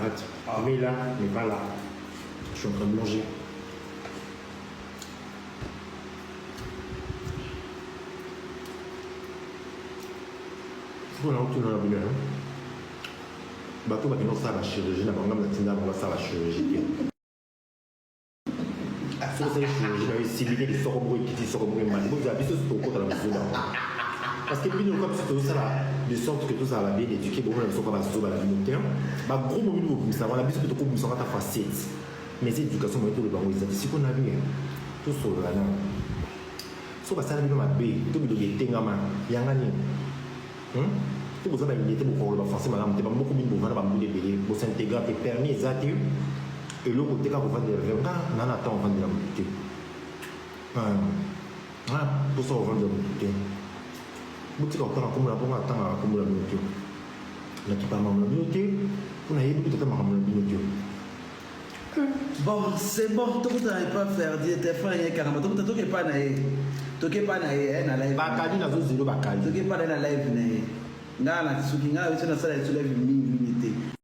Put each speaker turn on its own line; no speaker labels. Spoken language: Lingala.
arrête. Mais là, mais pas là. Je suis en train de manger. Voilà, on tourne la bonne heure. Bateau, maintenant, ça va chirurgie. La banque, ça va chirurgie. Ça, c'est la chirurgie. Si l'idée de sorobro qui dit sorobro, vous avez ce stocko dans la maison. Parce que puis, comme c'est tout ça, de sorte que tout ça va bien éduquer, bon, on ne pas sauver la vie de terre. Mais gros moment, vous savez, la vie, c'est que vous savez, ta facette. Mais c'est l'éducation, mais tout le banc, c'est si qu'on a vu, tout sur la langue. So, ça, la vie, ma bé, tout le monde est tengama, yangani. Tout vous avez une idée pour le français, madame, tu vas beaucoup mieux pour voir la bébé, pour s'intégrer, tes permis, exactement. Et l'autre côté, quand vous faites des rêves, on attend, on va de la beauté. Pour ça, on va de la beauté. Boutique encore comme la pompe attend comme la beauté. L'équipement de la beauté, on a eu beaucoup de temps à la beauté.
Bon, c'est bon, tout le monde pas faire dire tes frères et carrément. Tout le monde pas naïf. Tout le monde pas naïf, na live.
Bakadi na zo zero bakadi.
Tout le monde pas na live naïf. Nga na tsuki nga wese na sala tsu live minute.